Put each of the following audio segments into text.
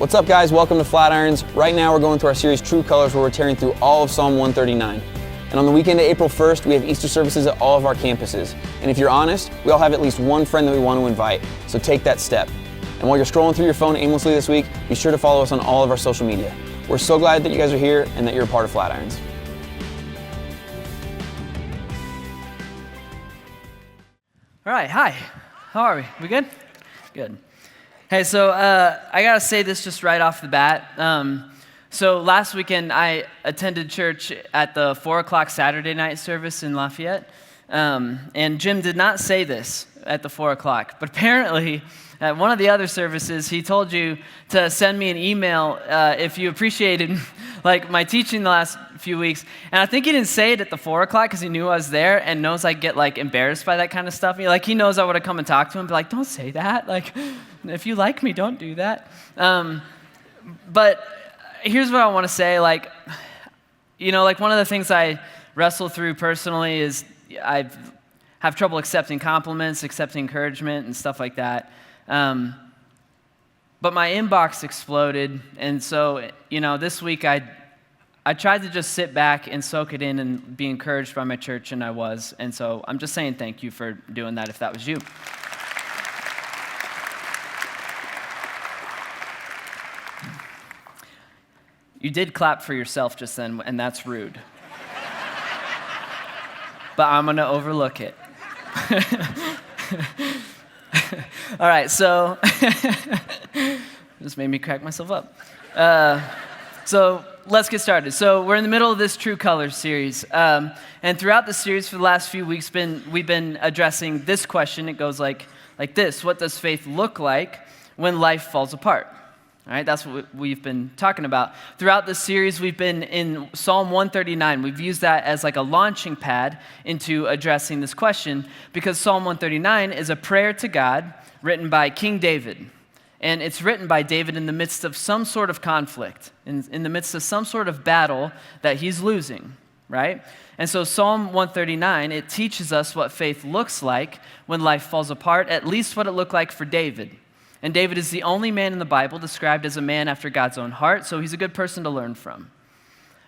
What's up, guys? Welcome to Flatirons. Right now we're going through our series True Colors, where we're tearing through all of Psalm 139. And on the weekend of April 1st, we have Easter services at all of our campuses. And if you're honest, we all have at least one friend that we want to invite, so take that step. And while you're scrolling through your phone aimlessly this week, be sure to follow us on all of our social media. We're so glad that you guys are here and that you're a part of Flatirons. All right, hi. How are we? We good? Good. Hey, so I gotta say this just right off the bat. So last weekend I attended church at the 4 o'clock Saturday night service in Lafayette, and Jim did not say this at the 4 o'clock, but apparently at one of the other services he told you to send me an email if you appreciated like my teaching the last few weeks. And I think he didn't say it at the 4 o'clock because he knew I was there and knows I get like embarrassed by that kind of stuff. He knows I would have come and talked to him and be like, don't say that. Like, if you like me, don't do that. But here's what I want to say. One of the things I wrestle through personally is I have trouble accepting compliments, accepting encouragement, and stuff like that. But my inbox exploded, and so, this week I tried to just sit back and soak it in and be encouraged by my church, and I was. And so I'm just saying thank you for doing that if that was you. You did clap for yourself just then, and that's rude. But I'm going to overlook it. All right, so this made me crack myself up. So let's get started. So we're in the middle of this True Colors series. And throughout the series for the last few weeks, we've been addressing this question. It goes like this: what does faith look like when life falls apart? All right, that's what we've been talking about. Throughout this series, we've been in Psalm 139. We've used that as like a launching pad into addressing this question because Psalm 139 is a prayer to God written by King David. And it's written by David in the midst of some sort of conflict, in the midst of some sort of battle that he's losing, right? And so Psalm 139, it teaches us what faith looks like when life falls apart, at least what it looked like for David. And David is the only man in the Bible described as a man after God's own heart, so he's a good person to learn from.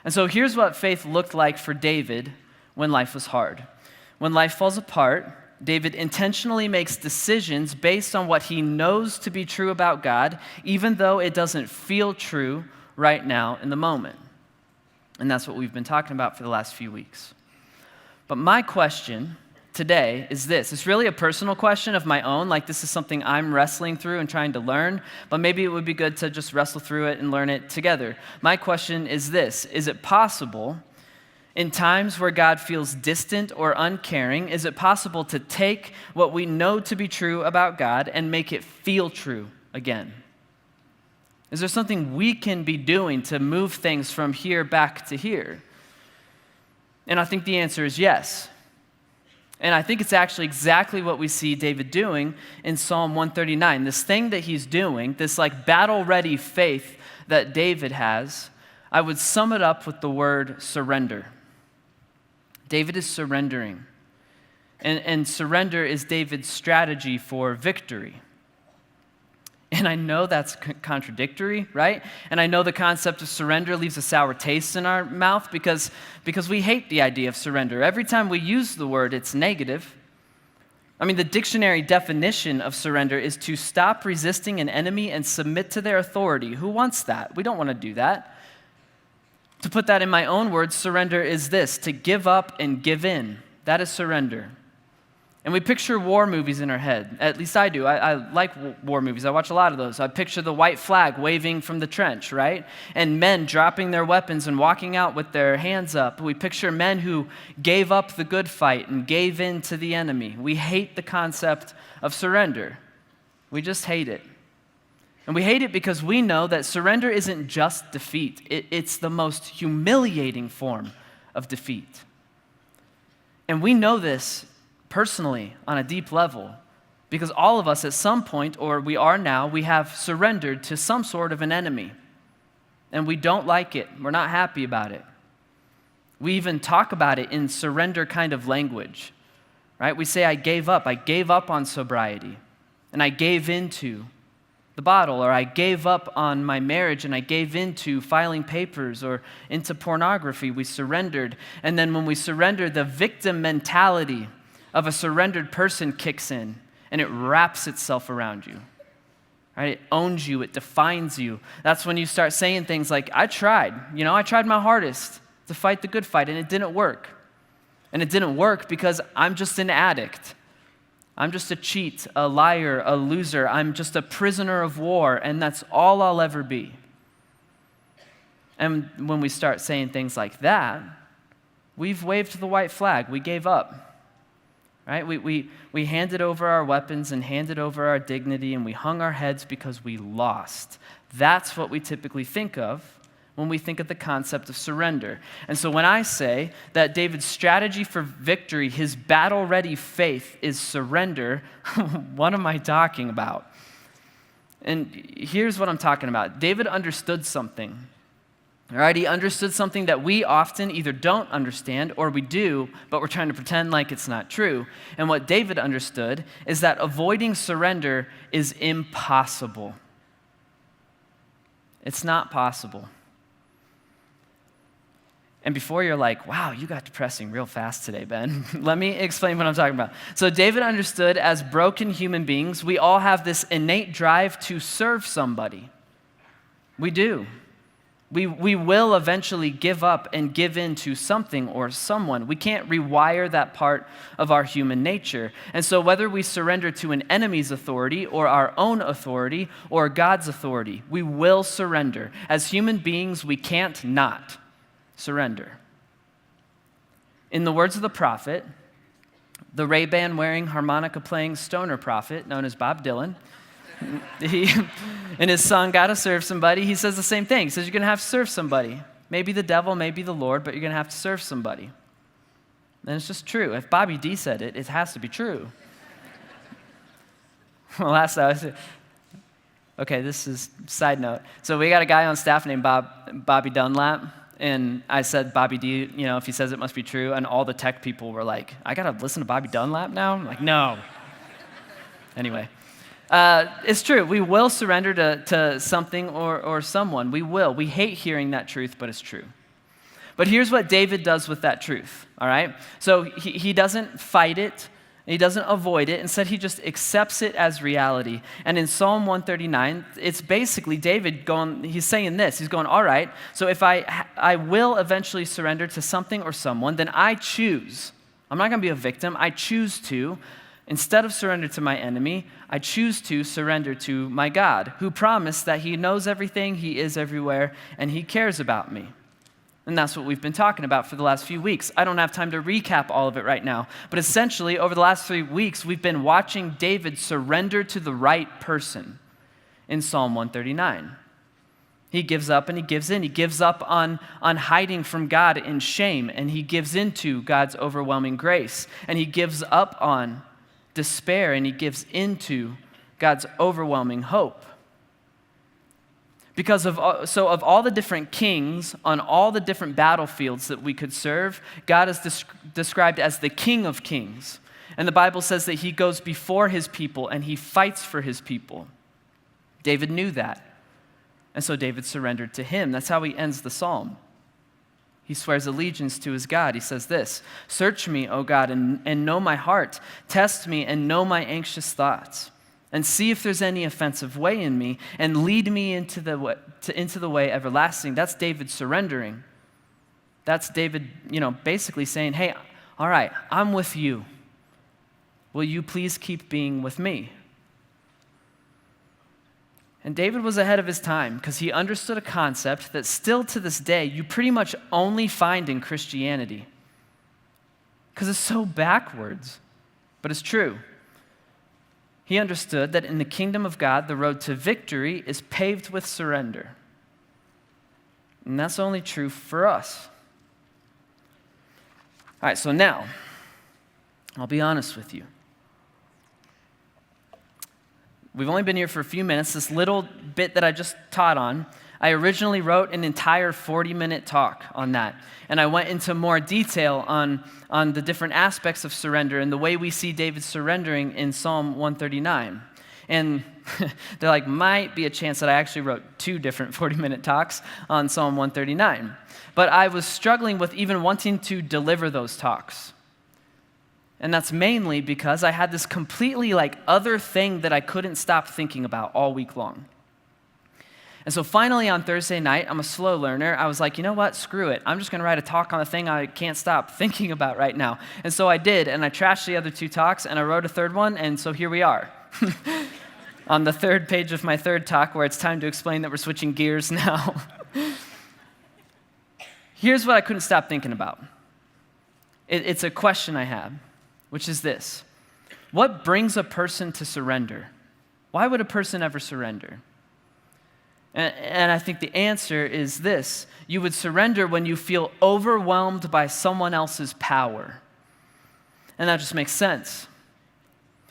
And so here's what faith looked like for David when life was hard. When life falls apart, David intentionally makes decisions based on what he knows to be true about God, even though it doesn't feel true right now in the moment. And that's what we've been talking about for the last few weeks. But my question today is this. It's really a personal question of my own. This is something I'm wrestling through and trying to learn, but maybe it would be good to just wrestle through it and learn it together. My question is this: is it possible in times where God feels distant or uncaring, is it possible to take what we know to be true about God and make it feel true again? Is there something we can be doing to move things from here back to here? And I think the answer is yes. And I think it's actually exactly what we see David doing in Psalm 139. This thing that he's doing, this battle-ready faith that David has, I would sum it up with the word surrender. David is surrendering. And surrender is David's strategy for victory. And I know that's contradictory, right? And I know the concept of surrender leaves a sour taste in our mouth because we hate the idea of surrender. Every time we use the word, it's negative. The dictionary definition of surrender is to stop resisting an enemy and submit to their authority. Who wants that? We don't want to do that. To put that in my own words, surrender is this: to give up and give in. That is surrender. And we picture war movies in our head. At least I do. I like war movies. I watch a lot of those. I picture the white flag waving from the trench, right? And men dropping their weapons and walking out with their hands up. We picture men who gave up the good fight and gave in to the enemy. We hate the concept of surrender. We just hate it. And we hate it because we know that surrender isn't just defeat. It's the most humiliating form of defeat. And we know this personally on a deep level because all of us at some point, or we are now, we have surrendered to some sort of an enemy. And we don't like it. We're not happy about it. We even talk about it in surrender kind of language, right? We say, I gave up on sobriety, and I gave into the bottle, or I gave up on my marriage and I gave into filing papers or into pornography. We surrendered. And then when we surrender, the victim mentality of a surrendered person kicks in and it wraps itself around you. Right? It owns you, it defines you. That's when you start saying things like, I tried my hardest to fight the good fight and it didn't work. And it didn't work because I'm just an addict. I'm just a cheat, a liar, a loser. I'm just a prisoner of war, and that's all I'll ever be. And when we start saying things like that, we've waved the white flag. We gave up. Right? We handed over our weapons and handed over our dignity, and we hung our heads because we lost. That's what we typically think of when we think of the concept of surrender. And so when I say that David's strategy for victory, his battle-ready faith is surrender, what am I talking about? And here's what I'm talking about. David understood something. All right, he understood something that we often either don't understand or we do, but we're trying to pretend like it's not true. And what David understood is that avoiding surrender is impossible. It's not possible. And before you're like, wow, you got depressing real fast today, Ben, let me explain what I'm talking about. So David understood as broken human beings, we all have this innate drive to serve somebody. We do. We will eventually give up and give in to something or someone. We can't rewire that part of our human nature. And so whether we surrender to an enemy's authority or our own authority or God's authority, we will surrender. As human beings, we can't not surrender. In the words of the prophet, the Ray-Ban wearing, harmonica playing stoner prophet known as Bob Dylan, in his song, Gotta Serve Somebody, he says the same thing. He says, you're going to have to serve somebody. Maybe the devil, maybe the Lord, but you're going to have to serve somebody. And it's just true. If Bobby D said it, it has to be true. Well, last night I said, okay, this is side note. So we got a guy on staff named Bobby Dunlap, and I said, Bobby D, if he says it must be true, and all the tech people were like, I got to listen to Bobby Dunlap now? I'm like, no. Anyway. It's true. We will surrender to something or someone. We will. We hate hearing that truth, but it's true. But here's what David does with that truth, all right? So he doesn't fight it. He doesn't avoid it. Instead, he just accepts it as reality. And in Psalm 139, it's basically David he's saying this. He's going, all right, so if I will eventually surrender to something or someone, then I choose. I'm not going to be a victim. I choose to. Instead of surrender to my enemy, I choose to surrender to my God, who promised that he knows everything, he is everywhere, and he cares about me. And that's what we've been talking about for the last few weeks. I don't have time to recap all of it right now, but essentially, over the last 3 weeks, we've been watching David surrender to the right person in Psalm 139. He gives up and he gives in. He gives up on hiding from God in shame, and he gives into God's overwhelming grace, and he gives up on despair, and he gives into God's overwhelming hope. Because of all the different kings on all the different battlefields that we could serve, God is described as the King of Kings. And the Bible says that he goes before his people and he fights for his people. David knew that. And so David surrendered to him. That's how he ends the psalm. He swears allegiance to his God. He says this, search me, O God, and know my heart. Test me and know my anxious thoughts. And see if there's any offensive way in me, and lead me into the way everlasting. That's David surrendering. That's David, basically saying, hey, all right, I'm with you. Will you please keep being with me? And David was ahead of his time because he understood a concept that still to this day you pretty much only find in Christianity. Because it's so backwards, but it's true. He understood that in the kingdom of God, the road to victory is paved with surrender. And that's only true for us. All right, so now, I'll be honest with you. We've only been here for a few minutes. This little bit that I just taught on, I originally wrote an entire 40-minute talk on that. And I went into more detail on the different aspects of surrender and the way we see David surrendering in Psalm 139. And there like might be a chance that I actually wrote 2 different 40-minute talks on Psalm 139. But I was struggling with even wanting to deliver those talks. And that's mainly because I had this completely like other thing that I couldn't stop thinking about all week long. And so finally on Thursday night, I'm a slow learner, I was like, you know what, screw it. I'm just going to write a talk on the thing I can't stop thinking about right now. And so I did, and I trashed the other 2 talks, and I wrote a third one, and so here we are. On the 3rd page of my 3rd talk, where it's time to explain that we're switching gears now. Here's what I couldn't stop thinking about. It's a question I have, which is this. What brings a person to surrender? Why would a person ever surrender? And I think the answer is this. You would surrender when you feel overwhelmed by someone else's power. And that just makes sense.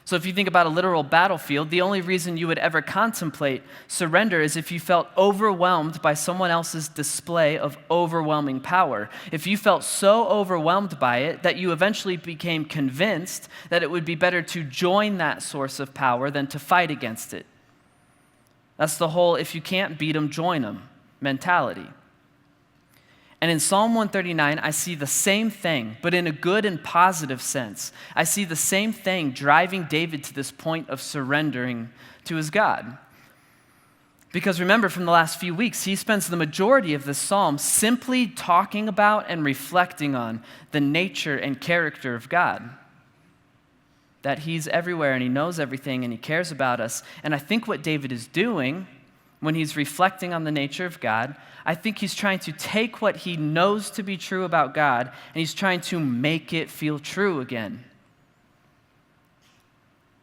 So if you think about a literal battlefield, the only reason you would ever contemplate surrender is if you felt overwhelmed by someone else's display of overwhelming power. If you felt so overwhelmed by it that you eventually became convinced that it would be better to join that source of power than to fight against it. That's the whole if you can't beat them, join them mentality. And in Psalm 139, I see the same thing, but in a good and positive sense. I see the same thing driving David to this point of surrendering to his God. Because remember, from the last few weeks, he spends the majority of this psalm simply talking about and reflecting on the nature and character of God. That he's everywhere and he knows everything and he cares about us. And I think what David is doing when he's reflecting on the nature of God, I think he's trying to take what he knows to be true about God and he's trying to make it feel true again.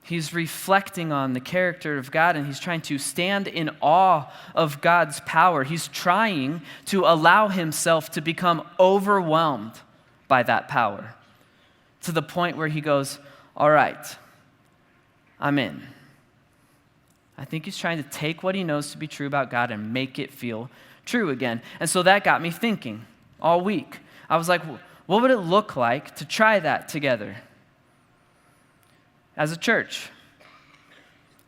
He's reflecting on the character of God and he's trying to stand in awe of God's power. He's trying to allow himself to become overwhelmed by that power to the point where he goes, all right, I'm in. I think he's trying to take what he knows to be true about God and make it feel true again. And so that got me thinking all week. I was like, what would it look like to try that together? As a church,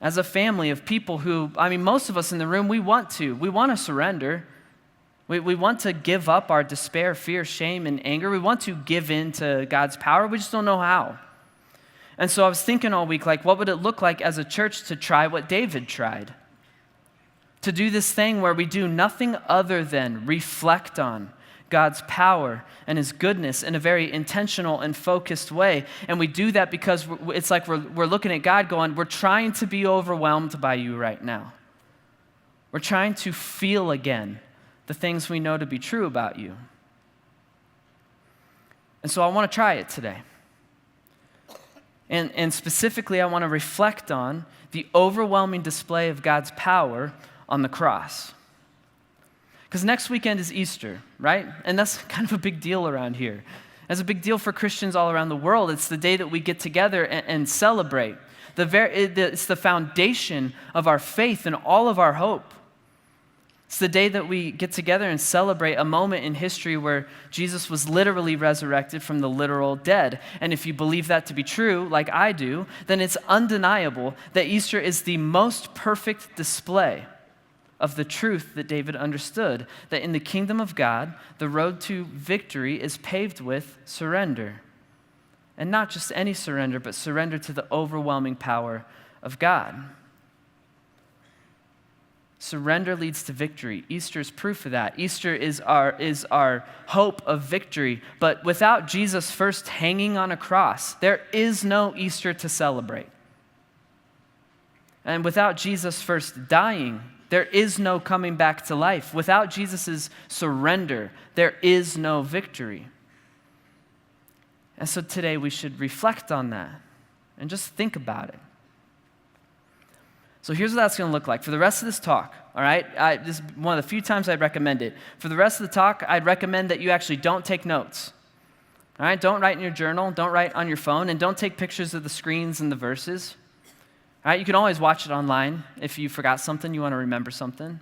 as a family of people who, most of us in the room, we want to surrender. We want to give up our despair, fear, shame, and anger. We want to give in to God's power. We just don't know how. And so I was thinking all week, like, what would it look like as a church to try what David tried? To do this thing where we do nothing other than reflect on God's power and his goodness in a very intentional and focused way. And we do that because it's like we're looking at God going, we're trying to be overwhelmed by you right now. We're trying to feel again the things we know to be true about you. And so I want to try it today. And specifically, I want to reflect on the overwhelming display of God's power on the cross. Because next weekend is Easter, right? And that's kind of a big deal around here. It's a big deal for Christians all around the world. It's the day that we get together and celebrate. It's the foundation of our faith and all of our hope. It's the day that we get together and celebrate a moment in history where Jesus was literally resurrected from the literal dead. And if you believe that to be true, like I do, then it's undeniable that Easter is the most perfect display of the truth that David understood, that in the kingdom of God, the road to victory is paved with surrender. And not just any surrender, but surrender to the overwhelming power of God. Surrender leads to victory. Easter is proof of that. Easter is our hope of victory. But without Jesus first hanging on a cross, there is no Easter to celebrate. And without Jesus first dying, there is no coming back to life. Without Jesus' surrender, there is no victory. And so today we should reflect on that and just think about it. So here's what that's going to look like. For the rest of this talk, all right, this is one of the few times I'd recommend it. For the rest of the talk, I'd recommend that you actually don't take notes. All right, don't write in your journal, don't write on your phone, and don't take pictures of the screens and the verses. All right, you can always watch it online if you forgot something, you want to remember something.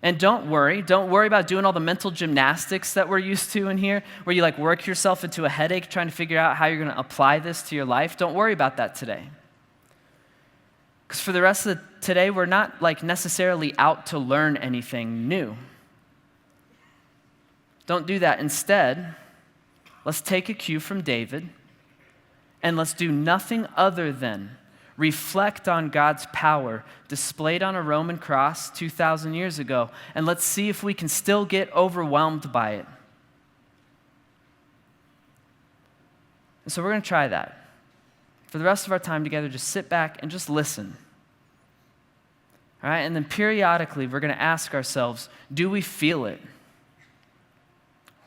And don't worry about doing all the mental gymnastics that we're used to in here, where you like work yourself into a headache trying to figure out how you're going to apply this to your life. Don't worry about that today. Because for the rest of today, we're not like necessarily out to learn anything new. Don't do that. Instead, let's take a cue from David and let's do nothing other than reflect on God's power displayed on a Roman cross 2,000 years ago, and let's see if we can still get overwhelmed by it. And so we're going to try that. For the rest of our time together, just sit back and just listen. All right, and then periodically we're going to ask ourselves, do we feel it?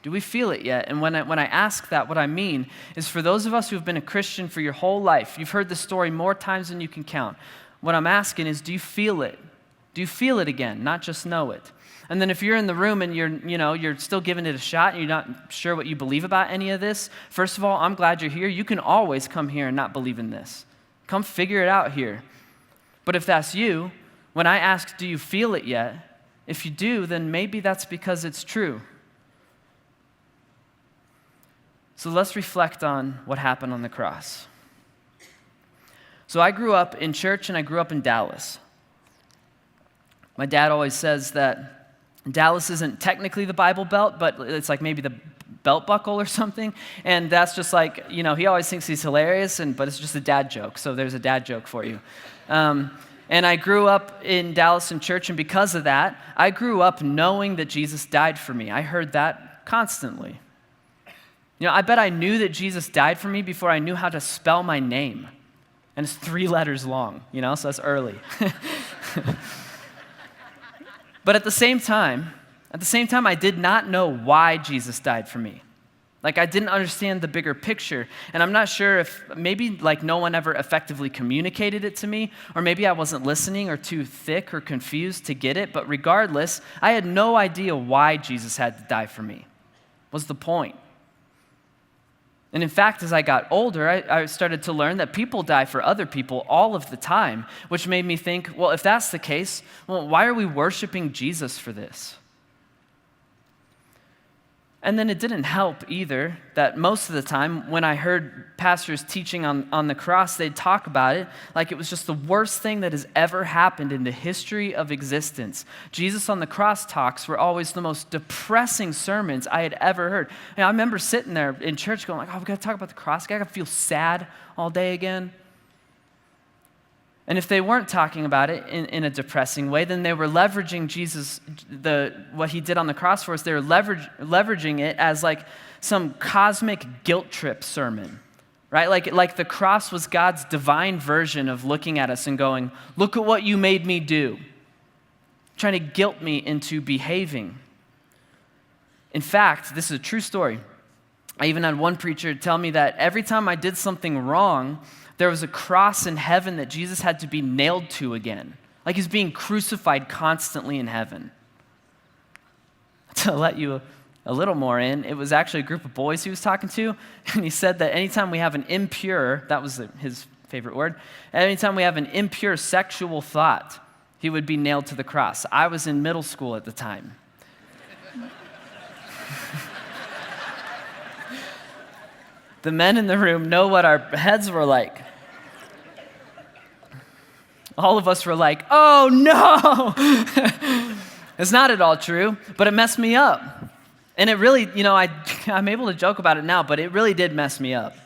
Do we feel it yet? And when I ask that, what I mean is for those of us who have been a Christian for your whole life, you've heard this story more times than you can count. What I'm asking is, do you feel it? Do you feel it again, not just know it? And then if you're in the room and you're still giving it a shot and you're not sure what you believe about any of this, first of all, I'm glad you're here. You can always come here and not believe in this. Come figure it out here. But if that's you, when I ask, do you feel it yet? If you do, then maybe that's because it's true. So let's reflect on what happened on the cross. So I grew up in church and I grew up in Dallas. My dad always says that Dallas isn't technically the Bible Belt, but it's like maybe the belt buckle or something. And that's just like, he always thinks he's hilarious, but it's just a dad joke. So there's a dad joke for you. And I grew up in Dallas in church, and because of that, I grew up knowing that Jesus died for me. I heard that constantly. I bet I knew that Jesus died for me before I knew how to spell my name. And it's 3 letters long, so that's early. But at the same time, I did not know why Jesus died for me. Like, I didn't understand the bigger picture. And I'm not sure if maybe no one ever effectively communicated it to me, or maybe I wasn't listening or too thick or confused to get it. But regardless, I had no idea why Jesus had to die for me. What's the point? And in fact, as I got older, I started to learn that people die for other people all of the time, which made me think, well, if that's the case, why are we worshiping Jesus for this? And then it didn't help either that most of the time when I heard pastors teaching on the cross, they'd talk about it like it was just the worst thing that has ever happened in the history of existence. Jesus on the cross talks were always the most depressing sermons I had ever heard. And I remember sitting there in church going we got to talk about the cross? I got to feel sad all day again? And if they weren't talking about it in a depressing way, then they were leveraging Jesus, what he did on the cross for us, they were leveraging it as like some cosmic guilt trip sermon, right? Like the cross was God's divine version of looking at us and going, look at what you made me do, trying to guilt me into behaving. In fact, this is a true story. I even had one preacher tell me that every time I did something wrong, there was a cross in heaven that Jesus had to be nailed to again. Like he's being crucified constantly in heaven. To let you a little more in, it was actually a group of boys he was talking to, and he said that anytime we have an impure, that was his favorite word, anytime we have an impure sexual thought, he would be nailed to the cross. I was in middle school at the time. The men in the room know what our heads were like. All of us were like, oh no! It's not at all true, but it messed me up. And it really, I'm able to joke about it now, but it really did mess me up.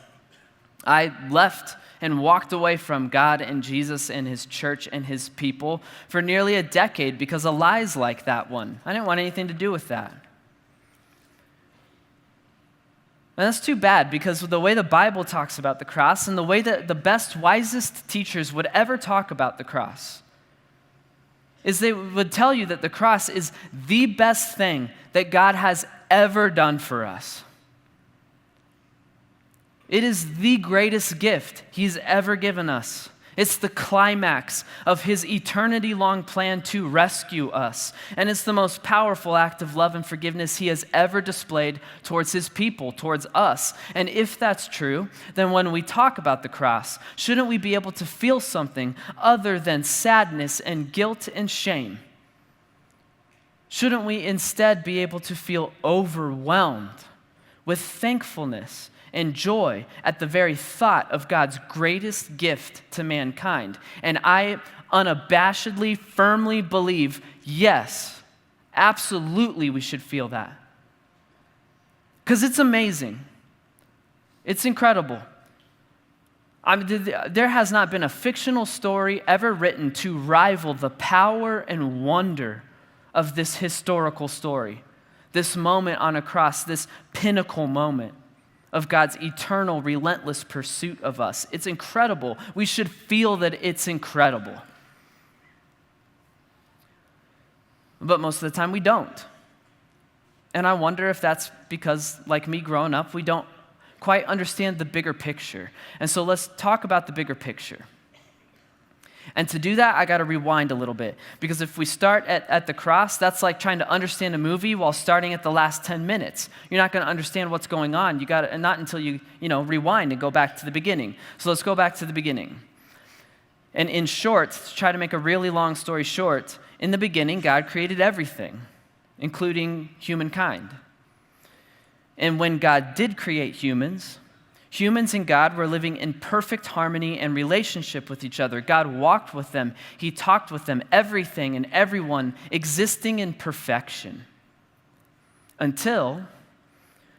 I left and walked away from God and Jesus and his church and his people for nearly a decade because of lies like that one. I didn't want anything to do with that. And that's too bad because the way the Bible talks about the cross and the way that the best, wisest teachers would ever talk about the cross is they would tell you that the cross is the best thing that God has ever done for us. It is the greatest gift he's ever given us. It's the climax of his eternity-long plan to rescue us. And it's the most powerful act of love and forgiveness he has ever displayed towards his people, towards us. And if that's true, then when we talk about the cross, shouldn't we be able to feel something other than sadness and guilt and shame? Shouldn't we instead be able to feel overwhelmed with thankfulness and joy at the very thought of God's greatest gift to mankind. And I unabashedly, firmly believe, yes, absolutely we should feel that. Because it's amazing. It's incredible. There has not been a fictional story ever written to rival the power and wonder of this historical story, this moment on a cross, this pinnacle moment of God's eternal, relentless pursuit of us. It's incredible. We should feel that it's incredible. But most of the time we don't. And I wonder if that's because, like me growing up, we don't quite understand the bigger picture. And so let's talk about the bigger picture. And to do that, I got to rewind a little bit. Because if we start at the cross, that's like trying to understand a movie while starting at the last 10 minutes. You're not going to understand what's going on. Not until you rewind and go back to the beginning. So let's go back to the beginning. And in short, to try to make a really long story short, in the beginning, God created everything, including humankind. And when God did create humans and God were living in perfect harmony and relationship with each other. God walked with them. He talked with them, everything and everyone existing in perfection. Until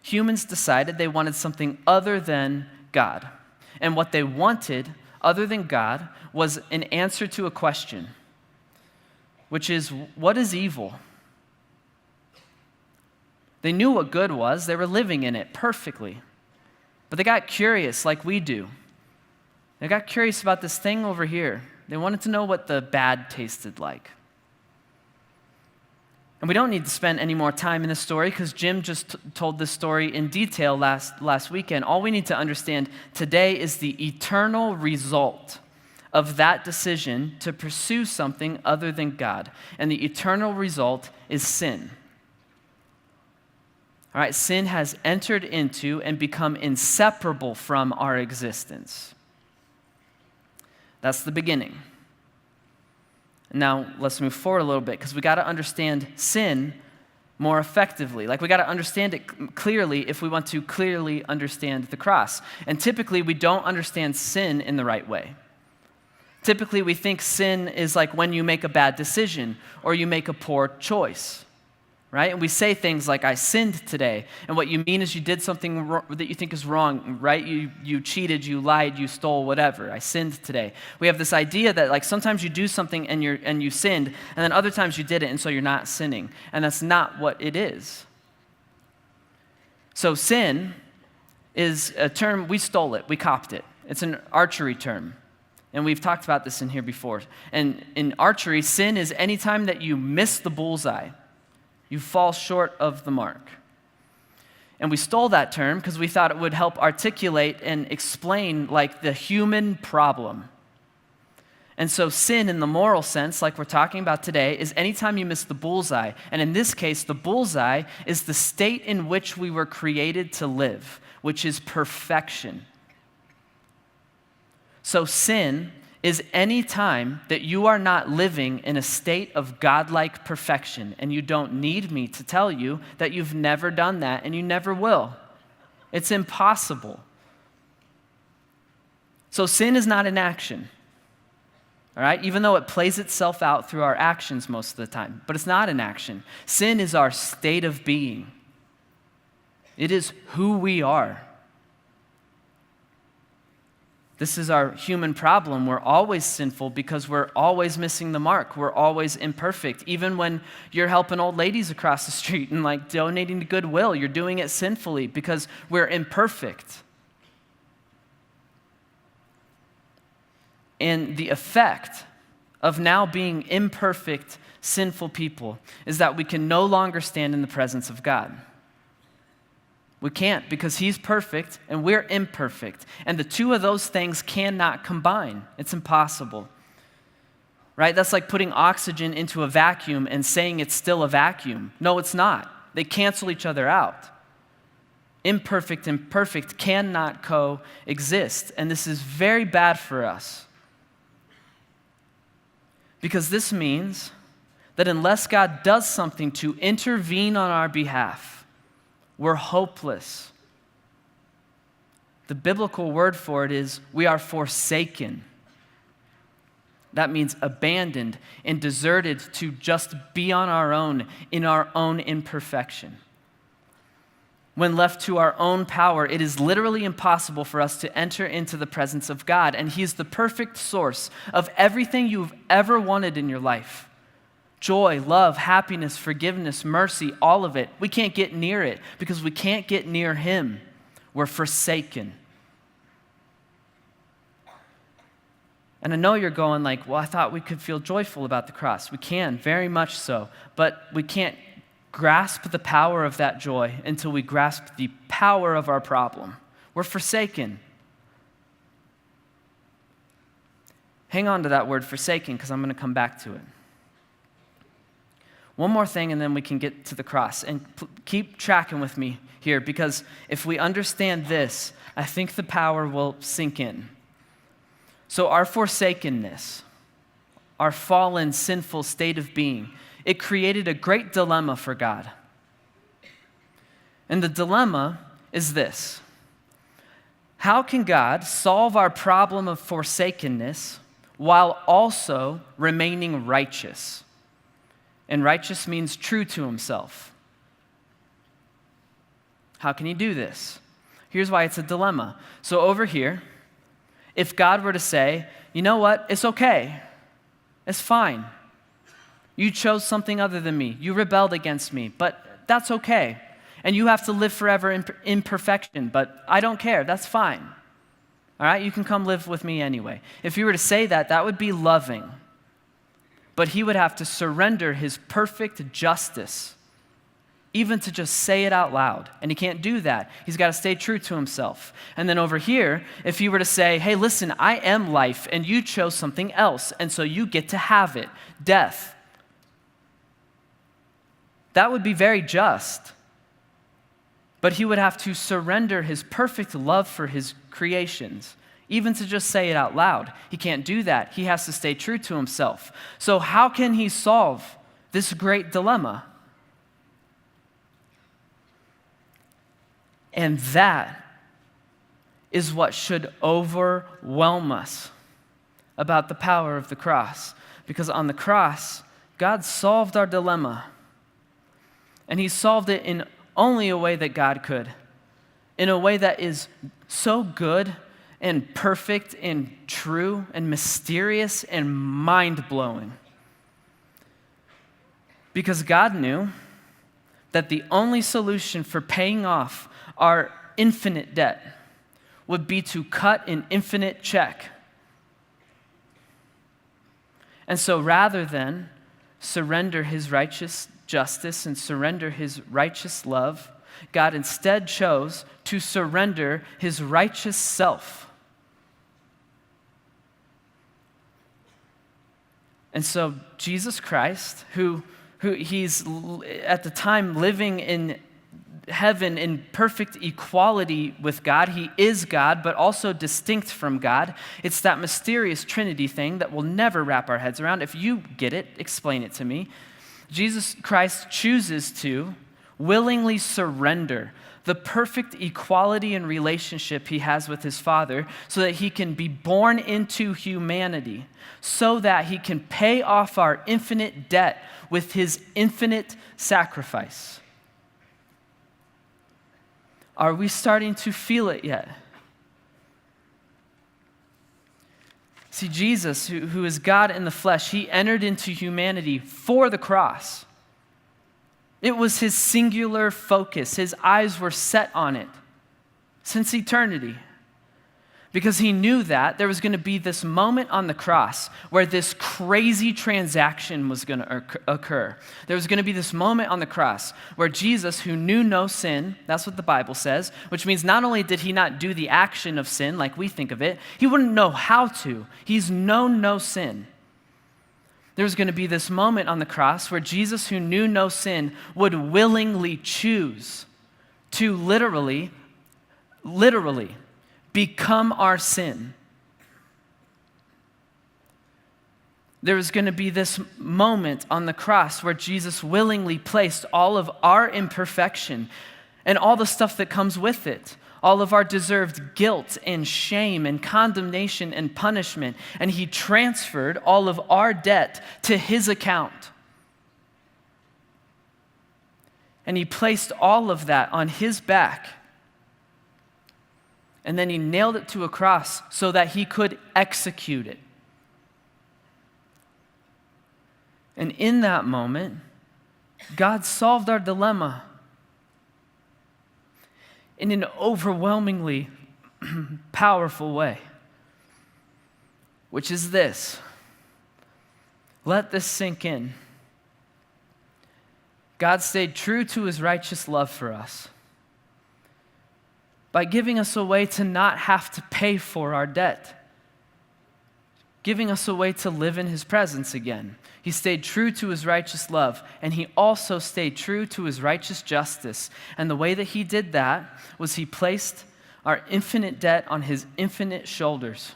humans decided they wanted something other than God. And what they wanted, other than God, was an answer to a question, which is, what is evil? They knew what good was. They were living in it perfectly. But they got curious like we do. They got curious about this thing over here. They wanted to know what the bad tasted like. And we don't need to spend any more time in this story because Jim just told this story in detail last weekend. All we need to understand today is the eternal result of that decision to pursue something other than God. And the eternal result is sin. All right, sin has entered into and become inseparable from our existence. That's the beginning. Now, let's move forward a little bit because we got to understand sin more effectively. Like, we got to understand it clearly if we want to clearly understand the cross. And typically, we don't understand sin in the right way. Typically, we think sin is like when you make a bad decision or you make a poor choice. Right? And we say things like, I sinned today. And what you mean is you did something that you think is wrong, right? You cheated, you lied, you stole, whatever. I sinned today. We have this idea that like sometimes you do something and you sinned, and then other times you did it, and so you're not sinning. And that's not what it is. So sin is a term, we stole it, we copped it. It's an archery term. And we've talked about this in here before. And in archery, sin is any time that you miss the bullseye. You fall short of the mark. And we stole that term because we thought it would help articulate and explain like the human problem. And so sin in the moral sense, like we're talking about today, is anytime you miss the bullseye. And in this case, the bullseye is the state in which we were created to live, which is perfection. So sin is any time that you are not living in a state of godlike perfection, and you don't need me to tell you that you've never done that and you never will. It's impossible. So sin is not an action, all right? Even though it plays itself out through our actions most of the time, but it's not an action. Sin is our state of being. It is who we are. This is our human problem. We're always sinful because we're always missing the mark. We're always imperfect. Even when you're helping old ladies across the street and like donating to Goodwill, you're doing it sinfully because we're imperfect. And the effect of now being imperfect, sinful people is that we can no longer stand in the presence of God. We can't because he's perfect and we're imperfect. And the two of those things cannot combine. It's impossible. Right? That's like putting oxygen into a vacuum and saying it's still a vacuum. No, it's not. They cancel each other out. Imperfect and perfect cannot coexist. And this is very bad for us. Because this means that unless God does something to intervene on our behalf, we're hopeless. The biblical word for it is we are forsaken. That means abandoned and deserted to just be on our own in our own imperfection. When left to our own power, it is literally impossible for us to enter into the presence of God, and He's the perfect source of everything you've ever wanted in your life. Joy, love, happiness, forgiveness, mercy, all of it. We can't get near it because we can't get near Him. We're forsaken. And I know you're going like, well, I thought we could feel joyful about the cross. We can, very much so, but we can't grasp the power of that joy until we grasp the power of our problem. We're forsaken. Hang on to that word forsaken because I'm going to come back to it. One more thing and then we can get to the cross. And keep tracking with me here because if we understand this, I think the power will sink in. So our forsakenness, our fallen, sinful state of being, it created a great dilemma for God. And the dilemma is this: how can God solve our problem of forsakenness while also remaining righteous? And righteous means true to Himself. How can He do this? Here's why it's a dilemma. So over here, if God were to say, you know what, it's okay, it's fine. You chose something other than me. You rebelled against me, but that's okay. And you have to live forever in imperfection, but I don't care, that's fine. All right, you can come live with me anyway. If you were to say that, that would be loving. But He would have to surrender His perfect justice, even to just say it out loud. And He can't do that. He's got to stay true to Himself. And then over here, if He were to say, hey, listen, I am life, and you chose something else, and so you get to have it, death. That would be very just. But He would have to surrender His perfect love for His creations, even to just say it out loud. He can't do that. He has to stay true to Himself. So how can He solve this great dilemma? And that is what should overwhelm us about the power of the cross. Because on the cross, God solved our dilemma. And He solved it in only a way that God could. In a way that is so good and perfect and true and mysterious and mind-blowing. Because God knew that the only solution for paying off our infinite debt would be to cut an infinite check. And so rather than surrender His righteous justice and surrender His righteous love, God instead chose to surrender His righteous self. And so Jesus Christ, who He's at the time living in heaven in perfect equality with God. He is God, but also distinct from God. It's that mysterious Trinity thing that we'll never wrap our heads around. If you get it, explain it to me. Jesus Christ chooses to willingly surrender the perfect equality and relationship He has with His Father so that He can be born into humanity, so that He can pay off our infinite debt with His infinite sacrifice. Are we starting to feel it yet? See, Jesus, who is God in the flesh, He entered into humanity for the cross. It was His singular focus. His eyes were set on it since eternity. Because He knew that there was going to be this moment on the cross where this crazy transaction was going to occur. There was going to be this moment on the cross where Jesus, who knew no sin, that's what the Bible says, which means not only did He not do the action of sin like we think of it, He wouldn't know how to. He's known no sin. There was going to be this moment on the cross where Jesus, who knew no sin, would willingly choose to literally become our sin. There was going to be this moment on the cross where Jesus willingly placed all of our imperfection and all the stuff that comes with it, all of our deserved guilt and shame and condemnation and punishment, and he transferred all of our debt to his account. And he placed all of that on his back. And then he nailed it to a cross so that he could execute it. And in that moment, God solved our dilemma in an overwhelmingly powerful way, which is this. Let this sink in. God stayed true to his righteous love for us by giving us a way to not have to pay for our debt, giving us a way to live in his presence again. He stayed true to his righteous love, and he also stayed true to his righteous justice. And the way that he did that was he placed our infinite debt on his infinite shoulders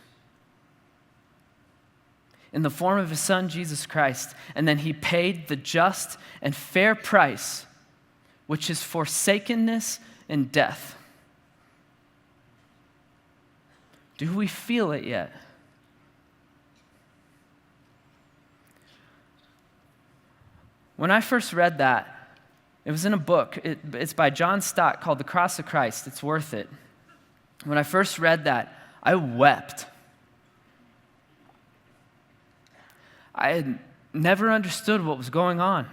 in the form of his son, Jesus Christ. And then he paid the just and fair price, which is forsakenness and death. Do we feel it yet? When I first read that, it was in a book. It's by John Stott called The Cross of Christ. It's worth it. When I first read that, I wept. I had never understood what was going on.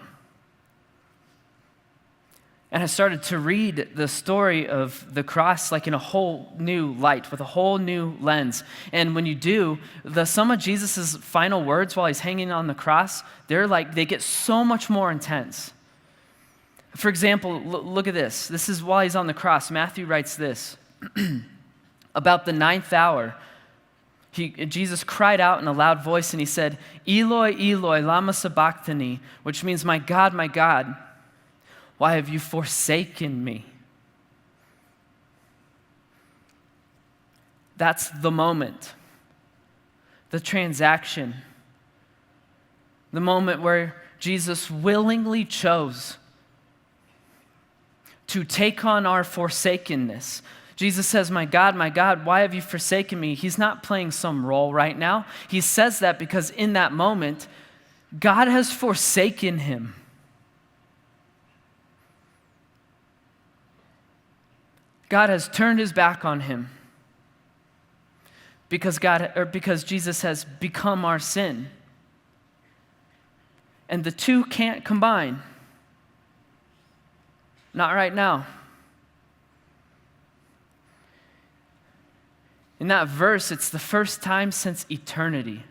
And I started to read the story of the cross like in a whole new light, with a whole new lens. And when you do, some of Jesus' final words while he's hanging on the cross, they get so much more intense. For example, look at this. This is while he's on the cross. Matthew writes this. About the 9th hour, Jesus cried out in a loud voice and he said, "Eloi, Eloi, lama sabachthani," which means, my God, why have you forsaken me?" That's the moment, the transaction, the moment where Jesus willingly chose to take on our forsakenness. Jesus says, my God, why have you forsaken me?" He's not playing some role right now. He says that because in that moment, God has forsaken him. God has turned his back on him because Jesus has become our sin. And the two can't combine. Not right now. In that verse, it's the first time since eternity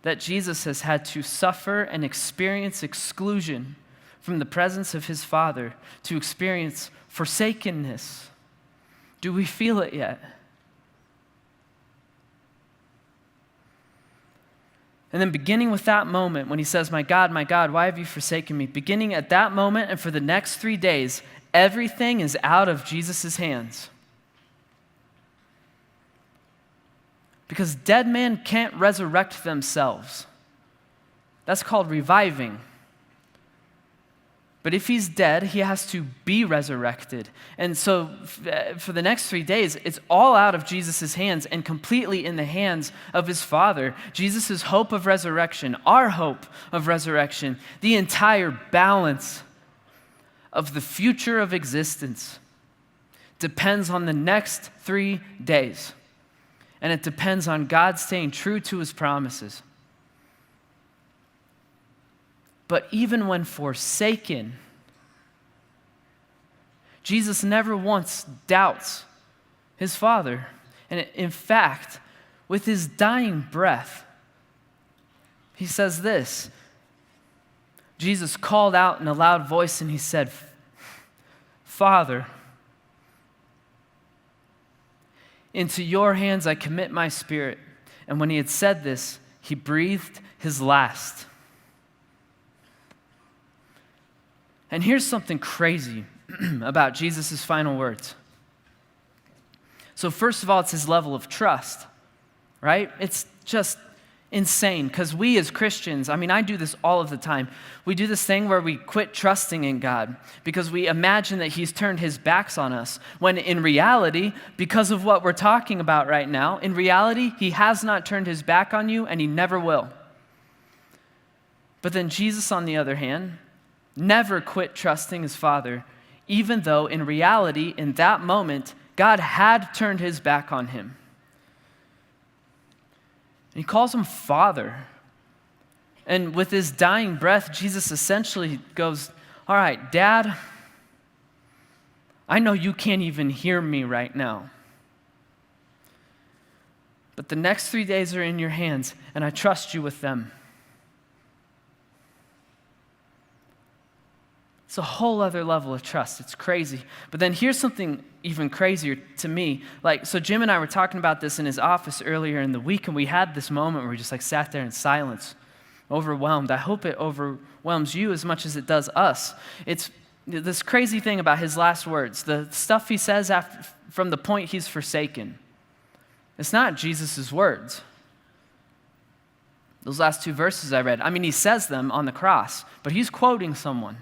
that Jesus has had to suffer and experience exclusion from the presence of his Father, to experience forsakenness. Do we feel it yet? And then beginning with that moment when he says, my God, why have you forsaken me?" Beginning at that moment and for the next 3 days, everything is out of Jesus' hands. Because dead men can't resurrect themselves. That's called reviving. But if he's dead, he has to be resurrected. And so for the next 3 days, it's all out of Jesus' hands and completely in the hands of his Father. Jesus' hope of resurrection, our hope of resurrection, the entire balance of the future of existence depends on the next 3 days. And it depends on God staying true to his promises. But even when forsaken, Jesus never once doubts his Father. And in fact, with his dying breath, he says this. Jesus called out in a loud voice and he said, "Father, into your hands I commit my spirit." And when he had said this, he breathed his last. And here's something crazy about Jesus' final words. So first of all, it's his level of trust, right? It's just, Insane, because we as Christians, I do this all of the time. We do this thing where we quit trusting in God because we imagine that he's turned his backs on us, when in reality, because of what we're talking about right now, in reality, he has not turned his back on you and he never will. But then Jesus, on the other hand, never quit trusting his Father, even though in reality, in that moment, God had turned his back on him. He calls him Father. And with his dying breath, Jesus essentially goes, all right, Dad, I know you can't even hear me right now. But the next 3 days are in your hands, and I trust you with them. It's a whole other level of trust. It's crazy. But then here's something even crazier to me. So Jim and I were talking about this in his office earlier in the week, and we had this moment where we just sat there in silence, overwhelmed. I hope it overwhelms you as much as it does us. It's this crazy thing about his last words, the stuff he says from the point he's forsaken. It's not Jesus' words. Those last 2 verses I read, he says them on the cross, but he's quoting someone.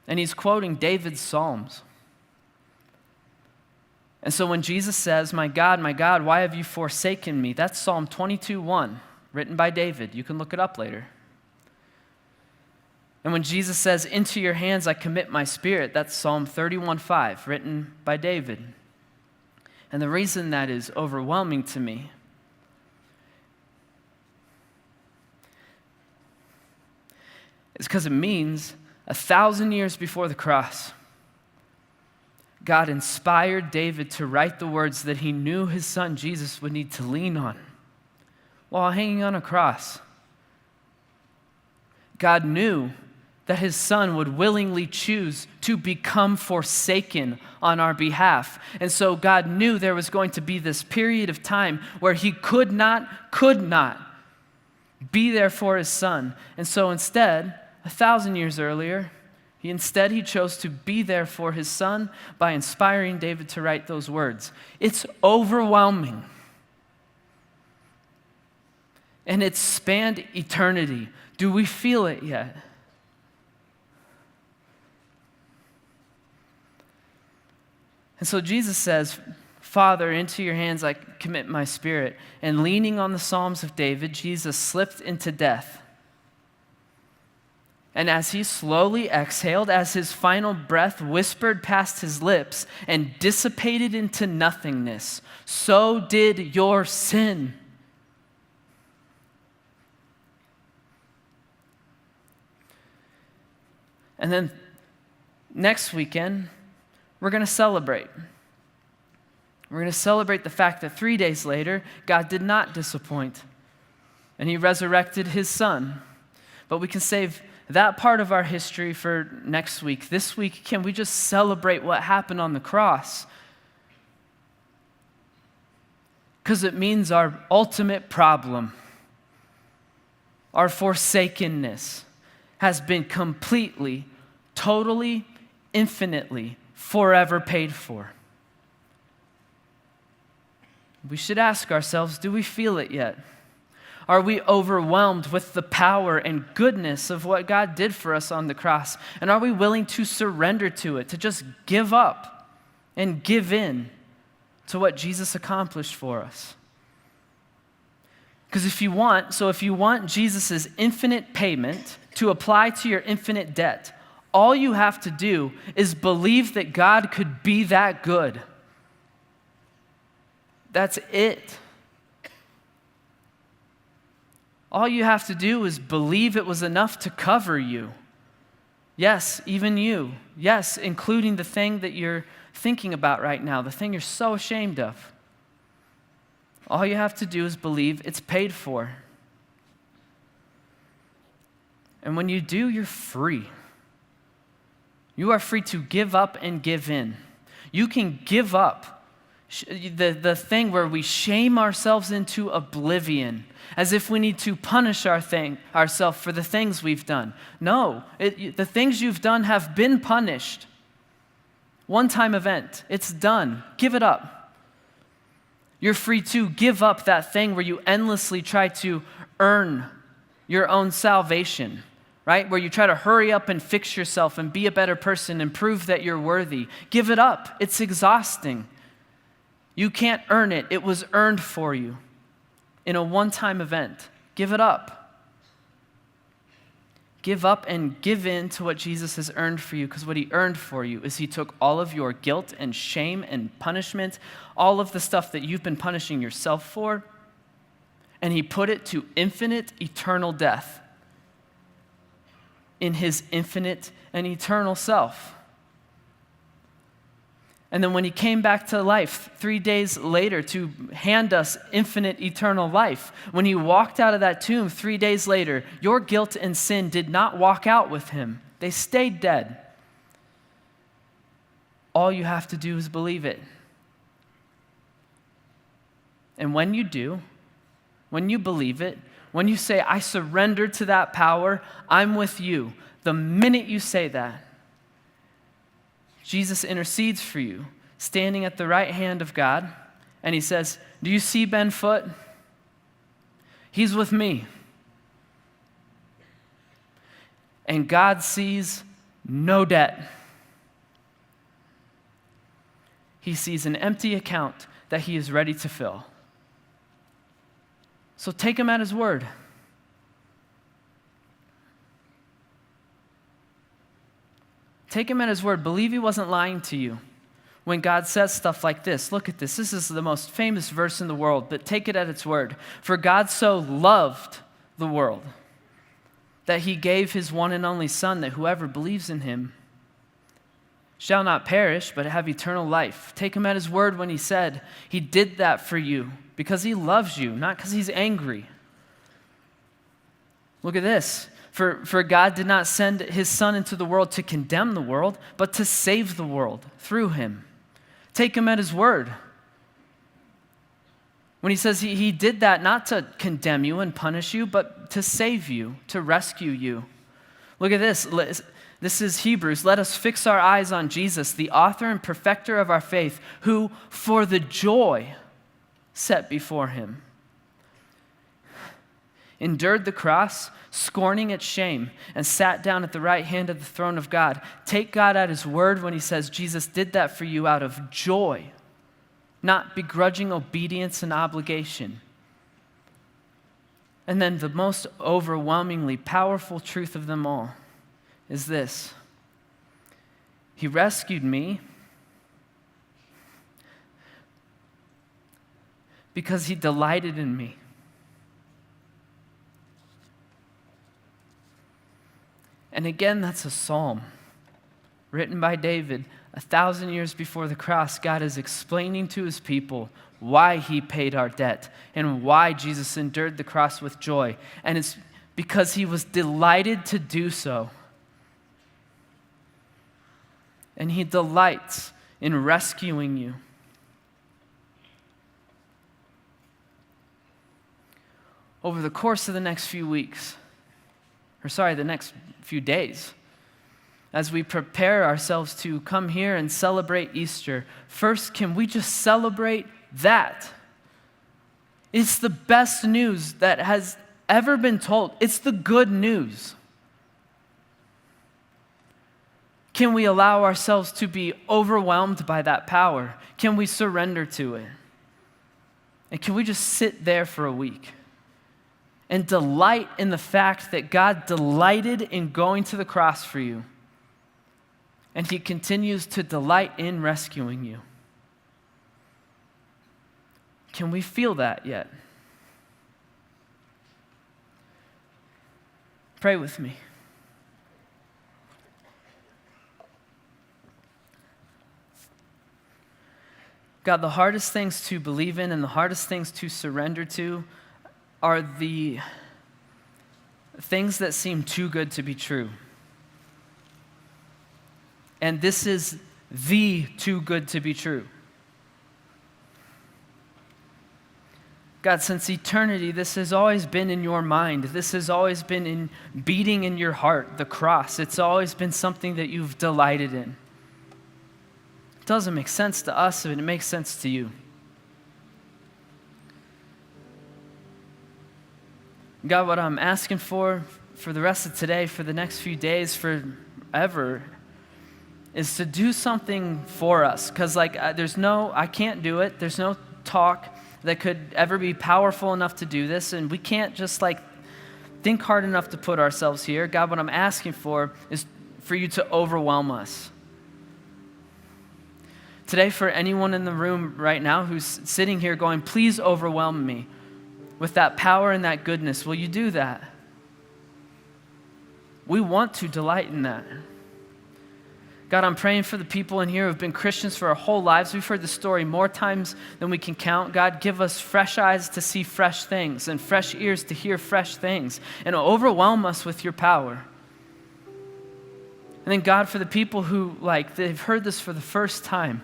And he's quoting David's Psalms. And so when Jesus says, my God, why have you forsaken me? That's Psalm 22:1, written by David. You can look it up later. And when Jesus says, into your hands I commit my spirit, that's Psalm 31:5, written by David. And the reason that is overwhelming to me is because it means 1,000 years before the cross, God inspired David to write the words that he knew his son Jesus would need to lean on while hanging on a cross. God knew that his son would willingly choose to become forsaken on our behalf. And so God knew there was going to be this period of time where he could not be there for his son. And so instead, 1,000 years earlier, he chose to be there for his son by inspiring David to write those words. It's overwhelming. And it's spanned eternity. Do we feel it yet? And so Jesus says, Father, into your hands I commit my spirit. And leaning on the Psalms of David, Jesus slipped into death. And as he slowly exhaled, as his final breath whispered past his lips and dissipated into nothingness, so did your sin. And then next weekend, we're going to celebrate. We're going to celebrate the fact that 3 days later, God did not disappoint, and he resurrected his son. But we can save that part of our history for next week. This week, can we just celebrate what happened on the cross? Because it means our ultimate problem, our forsakenness, has been completely, totally, infinitely, forever paid for. We should ask ourselves, do we feel it yet? Are we overwhelmed with the power and goodness of what God did for us on the cross? And are we willing to surrender to it, to just give up and give in to what Jesus accomplished for us? Because if you want Jesus' infinite payment to apply to your infinite debt, all you have to do is believe that God could be that good. That's it. All you have to do is believe it was enough to cover you. Yes, even you. Yes, including the thing that you're thinking about right now, the thing you're so ashamed of. All you have to do is believe it's paid for. And when you do, you're free. You are free to give up and give in. You can give up the thing where we shame ourselves into oblivion, as if we need to punish ourselves for the things we've done. No, the things you've done have been punished. One-time event. It's done. Give it up. You're free to give up that thing where you endlessly try to earn your own salvation, right? Where you try to hurry up and fix yourself and be a better person and prove that you're worthy. Give it up. It's exhausting. You can't earn it. It was earned for you in a one-time event. Give it up. Give up and give in to what Jesus has earned for you, because what he earned for you is he took all of your guilt and shame and punishment, all of the stuff that you've been punishing yourself for, and he put it to infinite, eternal death in his infinite and eternal self. And then when he came back to life 3 days later to hand us infinite, eternal life, when he walked out of that tomb 3 days later, your guilt and sin did not walk out with him. They stayed dead. All you have to do is believe it. And when you do, when you believe it, when you say, I surrender to that power, I'm with you, the minute you say that, Jesus intercedes for you, standing at the right hand of God, and he says, do you see Ben Foot? He's with me. And God sees no debt. He sees an empty account that he is ready to fill. So take him at his word. Take him at his word. Believe he wasn't lying to you when God says stuff like this. Look at this. This is the most famous verse in the world, but take it at its word. For God so loved the world that he gave his one and only Son, that whoever believes in him shall not perish, but have eternal life. Take him at his word when he said he did that for you because he loves you, not because he's angry. Look at this. For God did not send his Son into the world to condemn the world, but to save the world through him. Take him at his word. When he says he did that not to condemn you and punish you, but to save you, to rescue you. Look at this. This is Hebrews. Let us fix our eyes on Jesus, the author and perfecter of our faith, who for the joy set before him endured the cross, scorning its shame, and sat down at the right hand of the throne of God. Take God at his word when he says Jesus did that for you out of joy, not begrudging obedience and obligation. And then the most overwhelmingly powerful truth of them all is this. He rescued me because he delighted in me. And again, that's a psalm written by David 1,000 years before the cross. God is explaining to his people why he paid our debt and why Jesus endured the cross with joy. And it's because he was delighted to do so. And he delights in rescuing you. Over the course of the next few weeks, the next few days, as we prepare ourselves to come here and celebrate Easter, first, can we just celebrate that? It's the best news that has ever been told. It's the good news. Can we allow ourselves to be overwhelmed by that power? Can we surrender to it? And can we just sit there for a week and delight in the fact that God delighted in going to the cross for you, and he continues to delight in rescuing you? Can we feel that yet? Pray with me. God, the hardest things to believe in and the hardest things to surrender to are the things that seem too good to be true. And this is the too good to be true. God, since eternity, this has always been in your mind. This has always been beating in your heart, the cross. It's always been something that you've delighted in. It doesn't make sense to us, but it makes sense to you. God, what I'm asking for the rest of today, for the next few days, forever, is to do something for us. Because I can't do it. There's no talk that could ever be powerful enough to do this. And we can't just think hard enough to put ourselves here. God, what I'm asking for is for you to overwhelm us. Today, for anyone in the room right now who's sitting here going, please overwhelm me with that power and that goodness, will you do that? We want to delight in that. God, I'm praying for the people in here who have been Christians for our whole lives. We've heard the story more times than we can count. God, give us fresh eyes to see fresh things and fresh ears to hear fresh things, and overwhelm us with your power. And then God, for the people who they've heard this for the first time,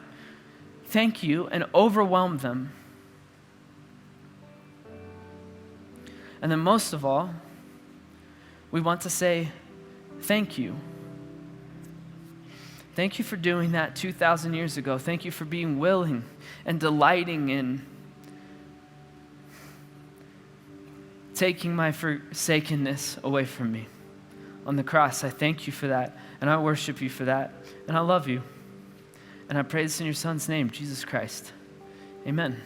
thank you and overwhelm them. And then most of all, we want to say thank you. Thank you for doing that 2,000 years ago. Thank you for being willing and delighting in taking my forsakenness away from me on the cross. I thank you for that, and I worship you for that, and I love you. And I pray this in your Son's name, Jesus Christ. Amen.